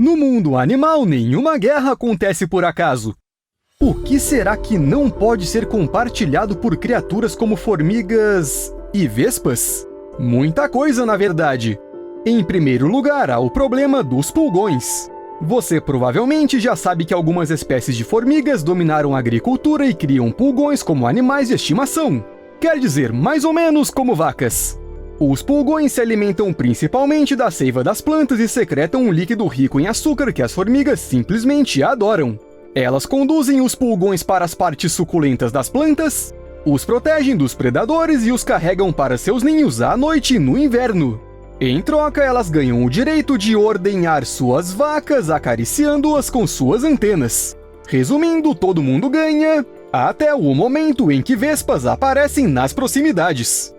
No mundo animal, nenhuma guerra acontece por acaso. O que será que não pode ser compartilhado por criaturas como formigas e vespas? Muita coisa, na verdade. Em primeiro lugar, há o problema dos pulgões. Você provavelmente já sabe que algumas espécies de formigas dominaram a agricultura e criam pulgões como animais de estimação. Quer dizer, mais ou menos como vacas. Os pulgões se alimentam principalmente da seiva das plantas e secretam um líquido rico em açúcar que as formigas simplesmente adoram. Elas conduzem os pulgões para as partes suculentas das plantas, os protegem dos predadores e os carregam para seus ninhos à noite e no inverno. Em troca, elas ganham o direito de ordenhar suas vacas acariciando-as com suas antenas. Resumindo, todo mundo ganha, até o momento em que vespas aparecem nas proximidades.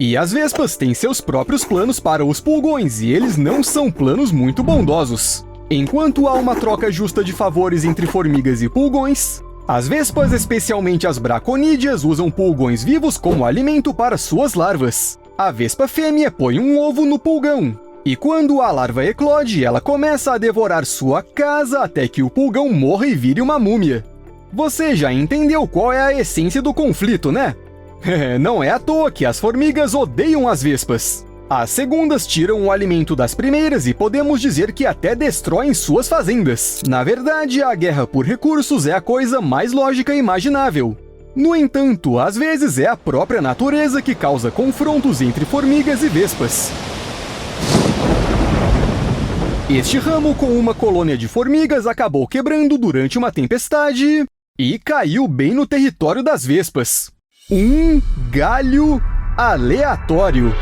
E as vespas têm seus próprios planos para os pulgões, e eles não são planos muito bondosos. Enquanto há uma troca justa de favores entre formigas e pulgões, as vespas, especialmente as braconídeas, usam pulgões vivos como alimento para suas larvas. A vespa fêmea põe um ovo no pulgão, e quando a larva eclode, ela começa a devorar sua casa até que o pulgão morra e vire uma múmia. Você já entendeu qual é a essência do conflito, né? Não é à toa que as formigas odeiam as vespas. As segundas tiram o alimento das primeiras e podemos dizer que até destroem suas fazendas. Na verdade, a guerra por recursos é a coisa mais lógica imaginável. No entanto, às vezes é a própria natureza que causa confrontos entre formigas e vespas. Este ramo com uma colônia de formigas acabou quebrando durante uma tempestade e caiu bem no território das vespas. Um galho aleatório.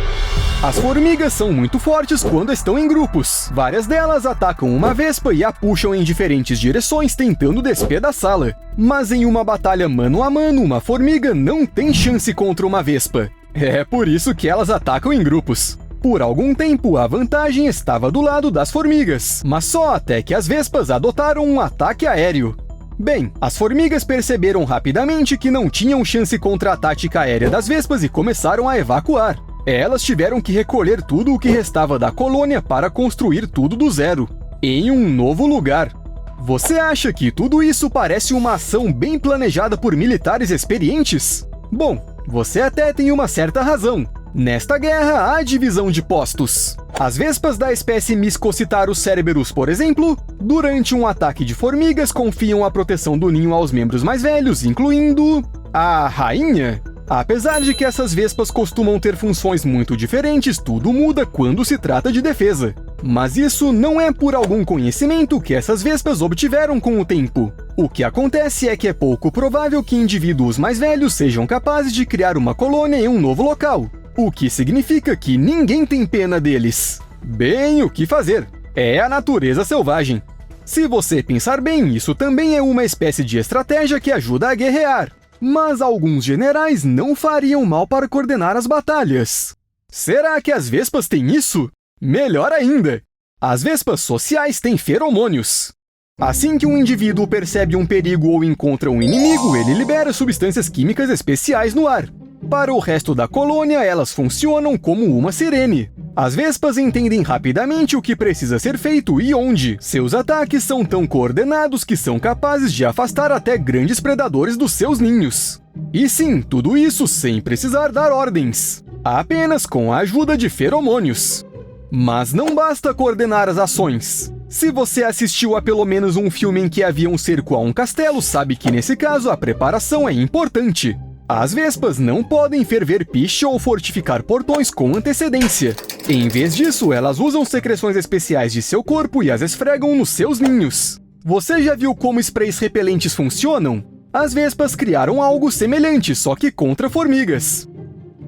As formigas são muito fortes quando estão em grupos. Várias delas atacam uma vespa e a puxam em diferentes direções tentando despedaçá-la. Mas em uma batalha mano a mano, uma formiga não tem chance contra uma vespa. É por isso que elas atacam em grupos. Por algum tempo, a vantagem estava do lado das formigas, mas só até que as vespas adotaram um ataque aéreo. Bem, as formigas perceberam rapidamente que não tinham chance contra a tática aérea das vespas e começaram a evacuar. Elas tiveram que recolher tudo o que restava da colônia para construir tudo do zero, em um novo lugar. Você acha que tudo isso parece uma ação bem planejada por militares experientes? Bom, você até tem uma certa razão. Nesta guerra, há divisão de postos. As vespas da espécie Miscocitarus cereberus, por exemplo, durante um ataque de formigas, confiam a proteção do ninho aos membros mais velhos, incluindo a rainha. Apesar de que essas vespas costumam ter funções muito diferentes, tudo muda quando se trata de defesa. Mas isso não é por algum conhecimento que essas vespas obtiveram com o tempo. O que acontece é que é pouco provável que indivíduos mais velhos sejam capazes de criar uma colônia em um novo local, o que significa que ninguém tem pena deles. Bem, o que fazer? É a natureza selvagem. Se você pensar bem, isso também é uma espécie de estratégia que ajuda a guerrear. Mas alguns generais não fariam mal para coordenar as batalhas. Será que as vespas têm isso? Melhor ainda! As vespas sociais têm feromônios. Assim que um indivíduo percebe um perigo ou encontra um inimigo, ele libera substâncias químicas especiais no ar. Para o resto da colônia, elas funcionam como uma sirene. As vespas entendem rapidamente o que precisa ser feito e onde. Seus ataques são tão coordenados que são capazes de afastar até grandes predadores dos seus ninhos. E sim, tudo isso sem precisar dar ordens, apenas com a ajuda de feromônios. Mas não basta coordenar as ações. Se você assistiu a pelo menos um filme em que havia um cerco a um castelo, sabe que nesse caso a preparação é importante. As vespas não podem ferver piche ou fortificar portões com antecedência. Em vez disso, elas usam secreções especiais de seu corpo e as esfregam nos seus ninhos. Você já viu como sprays repelentes funcionam? As vespas criaram algo semelhante, só que contra formigas.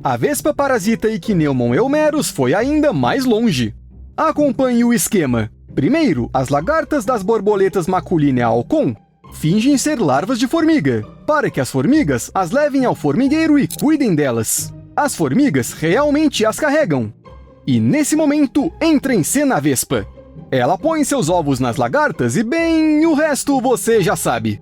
A vespa parasita Ichneumon eumerus foi ainda mais longe. Acompanhe o esquema. Primeiro, as lagartas das borboletas Maculinea alcon fingem ser larvas de formiga, para que as formigas as levem ao formigueiro e cuidem delas. As formigas realmente as carregam. E nesse momento, entra em cena a vespa. Ela põe seus ovos nas lagartas e, bem, o resto você já sabe.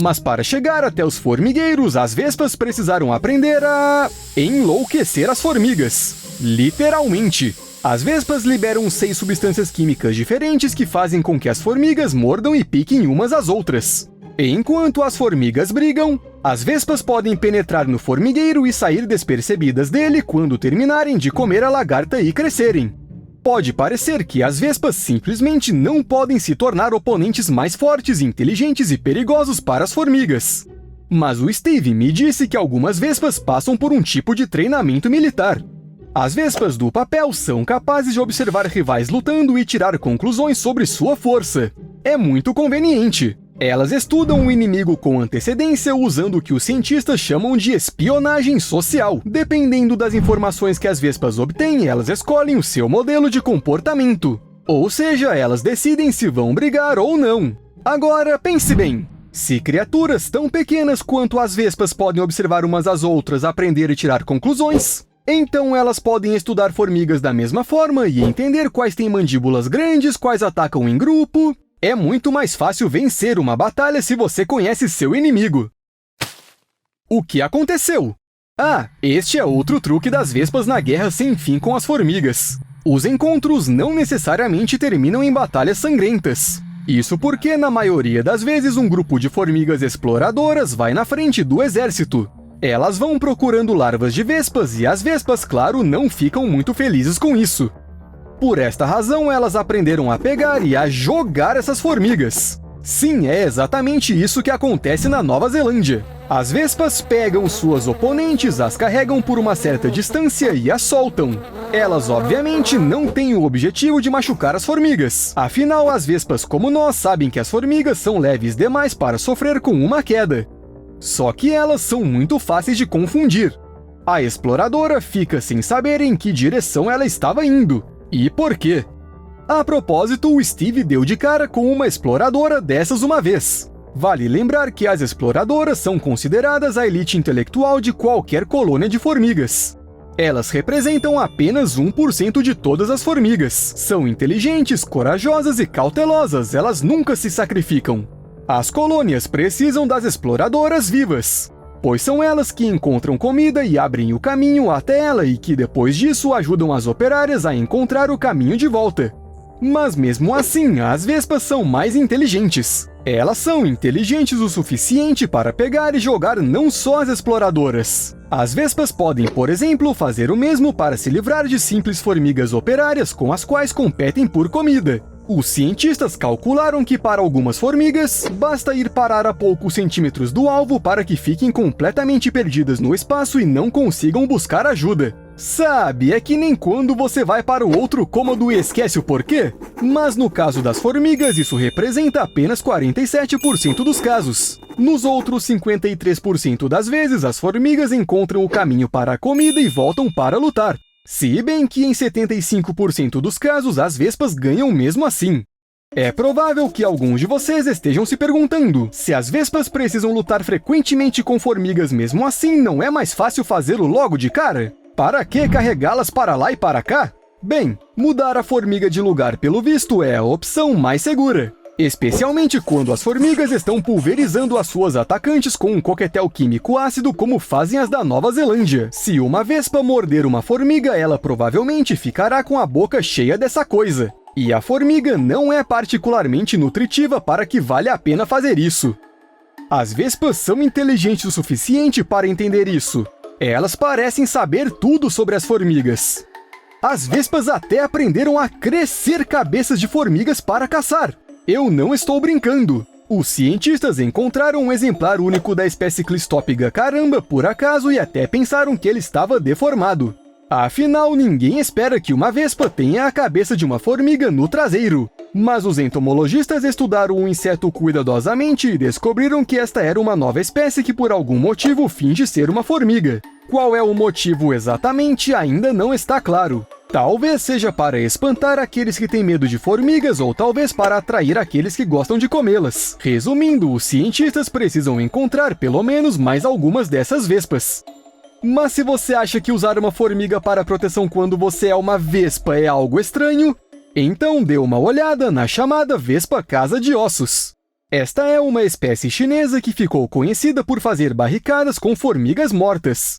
Mas para chegar até os formigueiros, as vespas precisaram aprender a enlouquecer as formigas. Literalmente. As vespas liberam 6 substâncias químicas diferentes que fazem com que as formigas mordam e piquem umas às outras. Enquanto as formigas brigam, as vespas podem penetrar no formigueiro e sair despercebidas dele quando terminarem de comer a lagarta e crescerem. Pode parecer que as vespas simplesmente não podem se tornar oponentes mais fortes, inteligentes e perigosos para as formigas. Mas o Steve me disse que algumas vespas passam por um tipo de treinamento militar. As vespas do papel são capazes de observar rivais lutando e tirar conclusões sobre sua força. É muito conveniente. Elas estudam o inimigo com antecedência usando o que os cientistas chamam de espionagem social. Dependendo das informações que as vespas obtêm, elas escolhem o seu modelo de comportamento. Ou seja, elas decidem se vão brigar ou não. Agora, pense bem. Se criaturas tão pequenas quanto as vespas podem observar umas às outras, aprender e tirar conclusões, então elas podem estudar formigas da mesma forma e entender quais têm mandíbulas grandes, quais atacam em grupo. É muito mais fácil vencer uma batalha se você conhece seu inimigo. O que aconteceu? Ah, este é outro truque das vespas na guerra sem fim com as formigas. Os encontros não necessariamente terminam em batalhas sangrentas. Isso porque, na maioria das vezes, um grupo de formigas exploradoras vai na frente do exército. Elas vão procurando larvas de vespas e as vespas, claro, não ficam muito felizes com isso. Por esta razão, elas aprenderam a pegar e a jogar essas formigas. Sim, é exatamente isso que acontece na Nova Zelândia. As vespas pegam suas oponentes, as carregam por uma certa distância e as soltam. Elas, obviamente, não têm o objetivo de machucar as formigas. Afinal, as vespas como nós sabem que as formigas são leves demais para sofrer com uma queda. Só que elas são muito fáceis de confundir. A exploradora fica sem saber em que direção ela estava indo. E por quê? A propósito, o Steve deu de cara com uma exploradora dessas uma vez. Vale lembrar que as exploradoras são consideradas a elite intelectual de qualquer colônia de formigas. Elas representam apenas 1% de todas as formigas. São inteligentes, corajosas e cautelosas, elas nunca se sacrificam. As colônias precisam das exploradoras vivas, pois são elas que encontram comida e abrem o caminho até ela e que depois disso ajudam as operárias a encontrar o caminho de volta. Mas mesmo assim, as vespas são mais inteligentes. Elas são inteligentes o suficiente para pegar e jogar não só as exploradoras. As vespas podem, por exemplo, fazer o mesmo para se livrar de simples formigas operárias com as quais competem por comida. Os cientistas calcularam que para algumas formigas, basta ir parar a poucos centímetros do alvo para que fiquem completamente perdidas no espaço e não consigam buscar ajuda. Sabe, é que nem quando você vai para o outro cômodo e esquece o porquê? Mas no caso das formigas, isso representa apenas 47% dos casos. Nos outros 53% das vezes, as formigas encontram o caminho para a comida e voltam para lutar. Se bem que em 75% dos casos, as vespas ganham mesmo assim. É provável que alguns de vocês estejam se perguntando, se as vespas precisam lutar frequentemente com formigas mesmo assim, não é mais fácil fazê-lo logo de cara? Para que carregá-las para lá e para cá? Bem, mudar a formiga de lugar pelo visto é a opção mais segura. Especialmente quando as formigas estão pulverizando as suas atacantes com um coquetel químico ácido como fazem as da Nova Zelândia. Se uma vespa morder uma formiga, ela provavelmente ficará com a boca cheia dessa coisa. E a formiga não é particularmente nutritiva para que valha a pena fazer isso. As vespas são inteligentes o suficiente para entender isso. Elas parecem saber tudo sobre as formigas. As vespas até aprenderam a crescer cabeças de formigas para caçar. Eu não estou brincando. Os cientistas encontraram um exemplar único da espécie Clistopiga caramba por acaso e até pensaram que ele estava deformado. Afinal, ninguém espera que uma vespa tenha a cabeça de uma formiga no traseiro. Mas os entomologistas estudaram o inseto cuidadosamente e descobriram que esta era uma nova espécie que por algum motivo finge ser uma formiga. Qual é o motivo exatamente ainda não está claro. Talvez seja para espantar aqueles que têm medo de formigas ou talvez para atrair aqueles que gostam de comê-las. Resumindo, os cientistas precisam encontrar pelo menos mais algumas dessas vespas. Mas se você acha que usar uma formiga para proteção quando você é uma vespa é algo estranho, então dê uma olhada na chamada vespa casa de ossos. Esta é uma espécie chinesa que ficou conhecida por fazer barricadas com formigas mortas.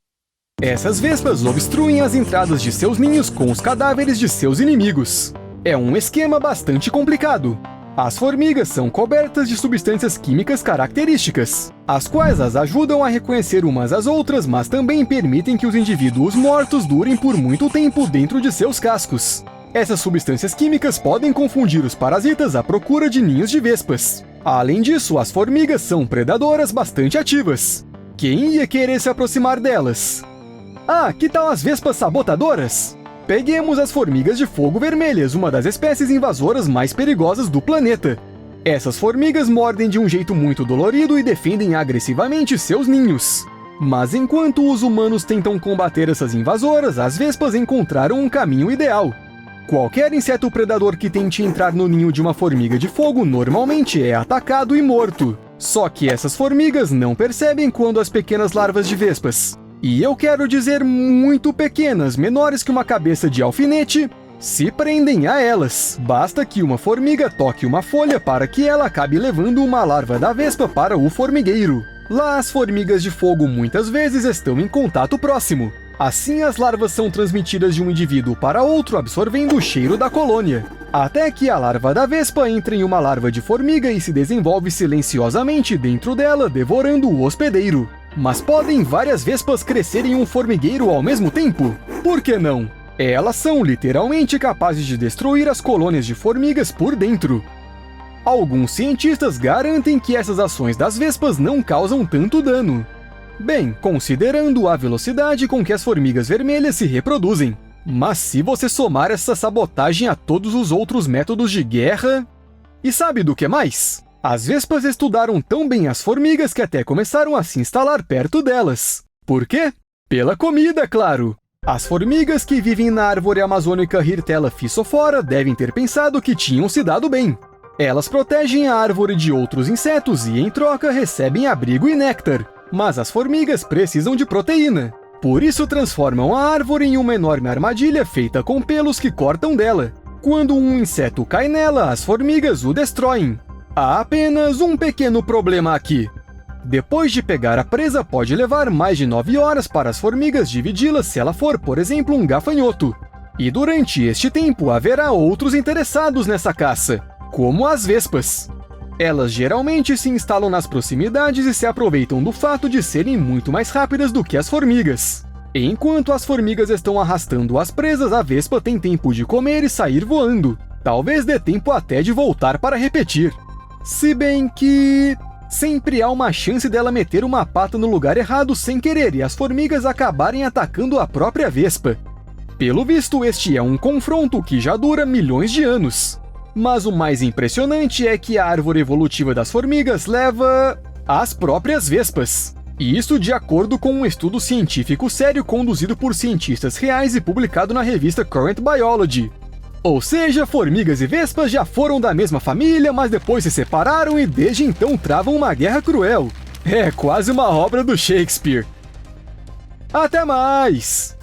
Essas vespas obstruem as entradas de seus ninhos com os cadáveres de seus inimigos. É um esquema bastante complicado. As formigas são cobertas de substâncias químicas características, as quais as ajudam a reconhecer umas às outras, mas também permitem que os indivíduos mortos durem por muito tempo dentro de seus cascos. Essas substâncias químicas podem confundir os parasitas à procura de ninhos de vespas. Além disso, as formigas são predadoras bastante ativas. Quem ia querer se aproximar delas? Ah, que tal as vespas sabotadoras? Peguemos as formigas de fogo vermelhas, uma das espécies invasoras mais perigosas do planeta. Essas formigas mordem de um jeito muito dolorido e defendem agressivamente seus ninhos. Mas enquanto os humanos tentam combater essas invasoras, as vespas encontraram um caminho ideal. Qualquer inseto predador que tente entrar no ninho de uma formiga de fogo normalmente é atacado e morto. Só que essas formigas não percebem quando as pequenas larvas de vespas, e eu quero dizer muito pequenas, menores que uma cabeça de alfinete, se prendem a elas. Basta que uma formiga toque uma folha para que ela acabe levando uma larva da vespa para o formigueiro. Lá as formigas de fogo muitas vezes estão em contato próximo. Assim as larvas são transmitidas de um indivíduo para outro, absorvendo o cheiro da colônia. Até que a larva da vespa entra em uma larva de formiga e se desenvolve silenciosamente dentro dela, devorando o hospedeiro. Mas podem várias vespas crescer em um formigueiro ao mesmo tempo? Por que não? Elas são literalmente capazes de destruir as colônias de formigas por dentro. Alguns cientistas garantem que essas ações das vespas não causam tanto dano. Bem, considerando a velocidade com que as formigas vermelhas se reproduzem. Mas se você somar essa sabotagem a todos os outros métodos de guerra... E sabe do que mais? As vespas estudaram tão bem as formigas que até começaram a se instalar perto delas. Por quê? Pela comida, claro! As formigas que vivem na árvore amazônica Hirtella physophora devem ter pensado que tinham se dado bem. Elas protegem a árvore de outros insetos e, em troca, recebem abrigo e néctar. Mas as formigas precisam de proteína. Por isso transformam a árvore em uma enorme armadilha feita com pelos que cortam dela. Quando um inseto cai nela, as formigas o destroem. Há apenas um pequeno problema aqui. Depois de pegar a presa, pode levar mais de 9 horas para as formigas dividi-la se ela for, por exemplo, um gafanhoto. E durante este tempo haverá outros interessados nessa caça, como as vespas. Elas geralmente se instalam nas proximidades e se aproveitam do fato de serem muito mais rápidas do que as formigas. Enquanto as formigas estão arrastando as presas, a vespa tem tempo de comer e sair voando. Talvez dê tempo até de voltar para repetir. Se bem que... sempre há uma chance dela meter uma pata no lugar errado sem querer e as formigas acabarem atacando a própria vespa. Pelo visto, este é um confronto que já dura milhões de anos. Mas o mais impressionante é que a árvore evolutiva das formigas leva... as próprias vespas. E isso de acordo com um estudo científico sério conduzido por cientistas reais e publicado na revista Current Biology. Ou seja, formigas e vespas já foram da mesma família, mas depois se separaram e desde então travam uma guerra cruel. É quase uma obra do Shakespeare. Até mais!